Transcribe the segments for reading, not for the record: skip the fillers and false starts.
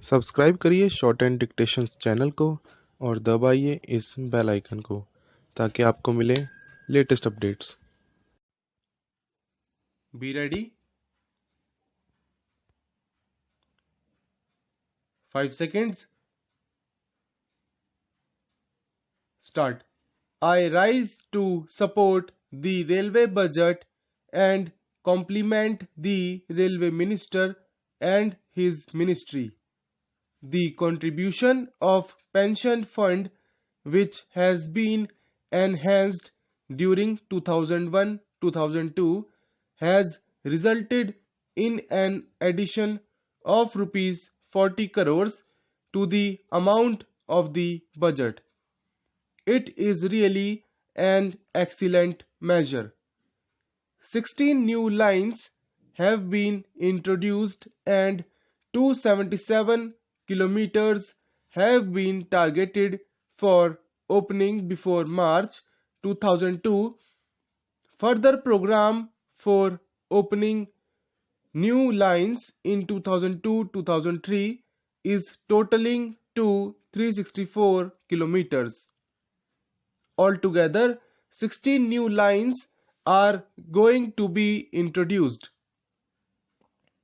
Subscribe करिए short and dictations channel को और दबाइए इस बेल आइकन को ताकि आपको मिले latest updates. Be ready. 5 seconds. Start. I rise to support the railway budget and compliment the railway minister and his ministry. The contribution of pension fund, which has been enhanced during 2001-2002, has resulted in an addition of rupees 40 crores to the amount of the budget. It is really an excellent measure. 16 new lines have been introduced and 277 kilometers have been targeted for opening before March 2002. Further program for opening new lines in 2002-2003 is totaling to 364 kilometers. Altogether, 16 new lines are going to be introduced.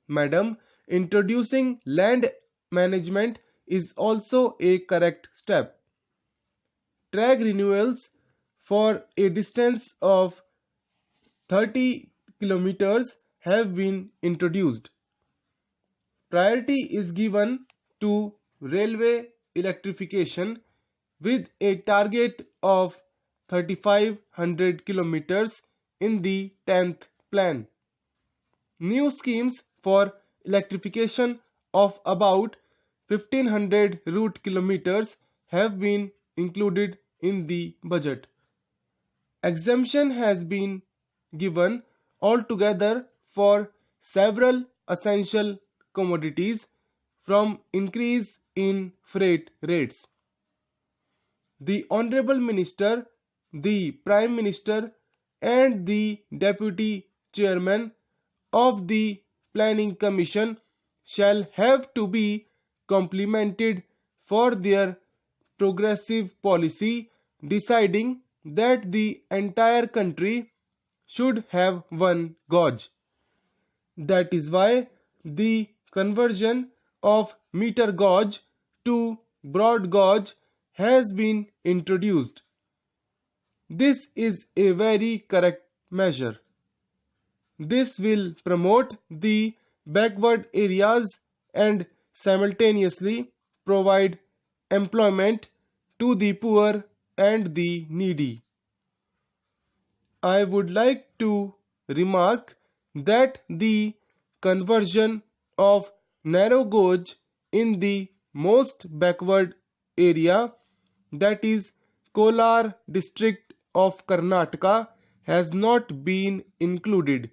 Madam, introducing land management is also a correct step. Track renewals for a distance of 30 kilometers have been introduced. Priority is given to railway electrification with a target of 3,500 kilometers in the 10th plan. New schemes for electrification of about 1,500 route kilometers have been included in the budget. Exemption has been given altogether for several essential commodities from increase in freight rates. The Honorable Minister, the Prime Minister and the Deputy Chairman of the Planning Commission shall have to be complimented for their progressive policy deciding that the entire country should have one gauge. That is why the conversion of meter gauge to broad gauge has been introduced. This is a very correct measure. This will promote the backward areas and simultaneously provide employment to the poor and the needy. I would like to remark that the conversion of narrow gauge in the most backward area, that is Kolar district of Karnataka, has not been included.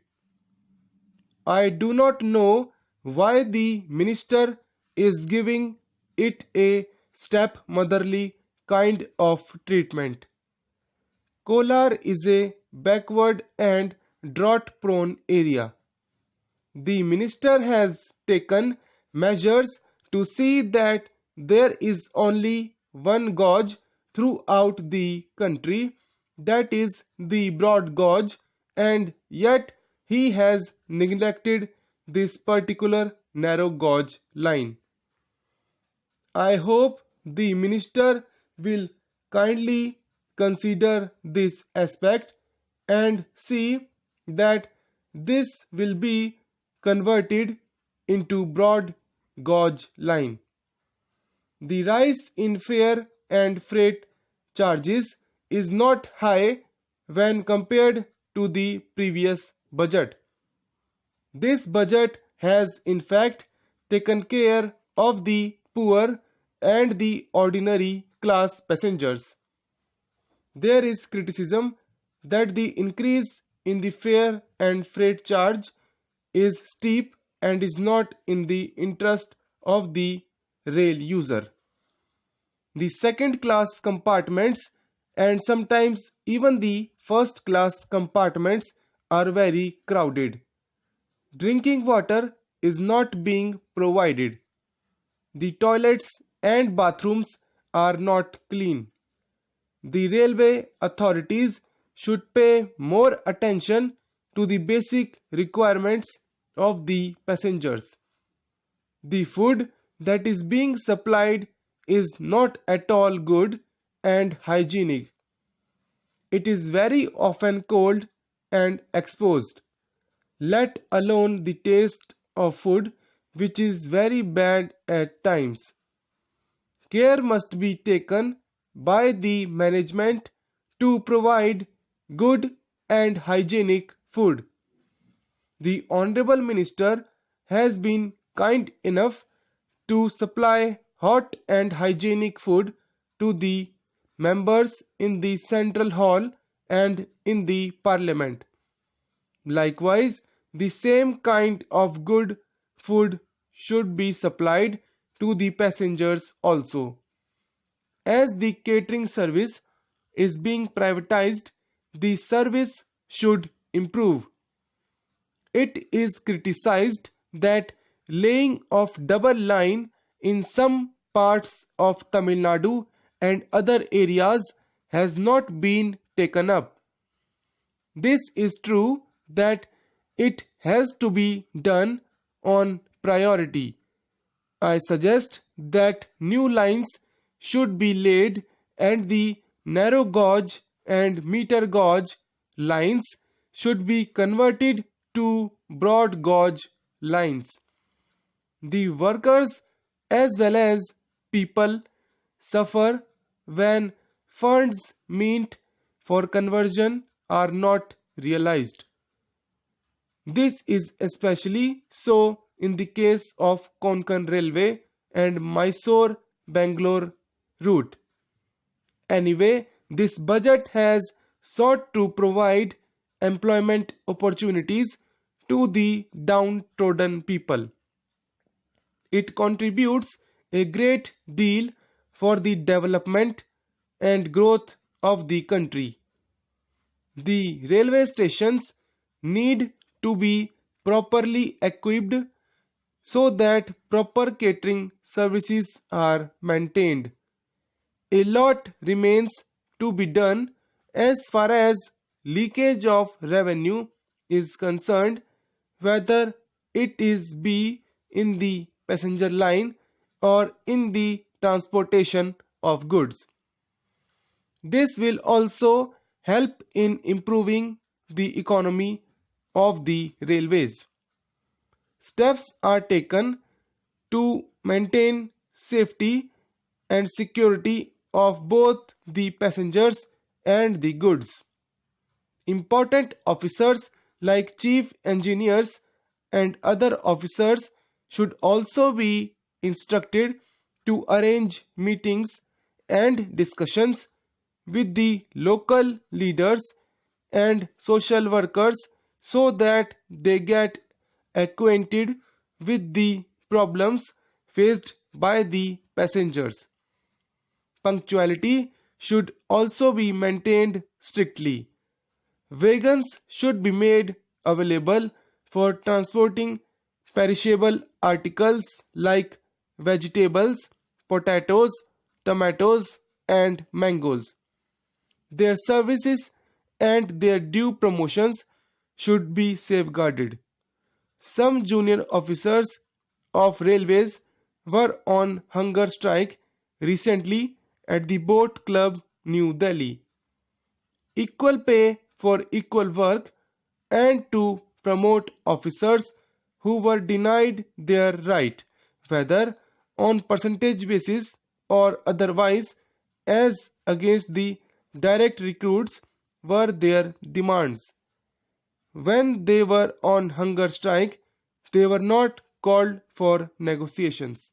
I do not know why the minister is giving it a stepmotherly kind of treatment. Kolar is a backward and drought-prone area. The minister has taken measures to see that there is only one gauge throughout the country, that is the broad gauge, and yet he has neglected this particular narrow gauge line. I hope the minister will kindly consider this aspect and see that this will be converted into broad gauge line. The rise in fare and freight charges is not high when compared to the previous budget. This budget has in fact taken care of the poor and the ordinary class passengers. There is criticism that the increase in the fare and freight charge is steep and is not in the interest of the rail user. The second class compartments and sometimes even the first class compartments are very crowded. Drinking water is not being provided. The toilets and bathrooms are not clean. The railway authorities should pay more attention to the basic requirements of the passengers. The food that is being supplied is not at all good and hygienic. It is very often cold and exposed, let alone the taste of food, which is very bad at times. Care must be taken by the management to provide good and hygienic food. The Honorable Minister has been kind enough to supply hot and hygienic food to the members in the Central Hall and in the Parliament. Likewise, the same kind of good food should be supplied to the passengers also. As the catering service is being privatized, the service should improve. It is criticized that laying of double line in some parts of Tamil Nadu and other areas has not been taken up. This is true that it has to be done on priority. I suggest that new lines should be laid and the narrow gauge and meter gauge lines should be converted to broad gauge lines. The workers as well as people suffer when funds meant for conversion are not realized. This is especially so in the case of Konkan Railway and Mysore-Bangalore route. Anyway, this budget has sought to provide employment opportunities to the downtrodden people. It contributes a great deal for the development and growth of the country. The railway stations need to be properly equipped so that proper catering services are maintained. A lot remains to be done as far as leakage of revenue is concerned, whether it is be in the passenger line or in the transportation of goods. This will also help in improving the economy of the railways. Steps are taken to maintain safety and security of both the passengers and the goods. Important officers like chief engineers and other officers should also be instructed to arrange meetings and discussions with the local leaders and social workers so that they get acquainted with the problems faced by the passengers. Punctuality should also be maintained strictly. Wagons should be made available for transporting perishable articles like vegetables, potatoes, tomatoes, and mangoes. Their services and their due promotions should be safeguarded. Some junior officers of railways were on hunger strike recently at the Boat Club, New Delhi. Equal pay for equal work and to promote officers who were denied their right, whether on percentage basis or otherwise, as against the direct recruits were their demands. When they were on hunger strike, they were not called for negotiations.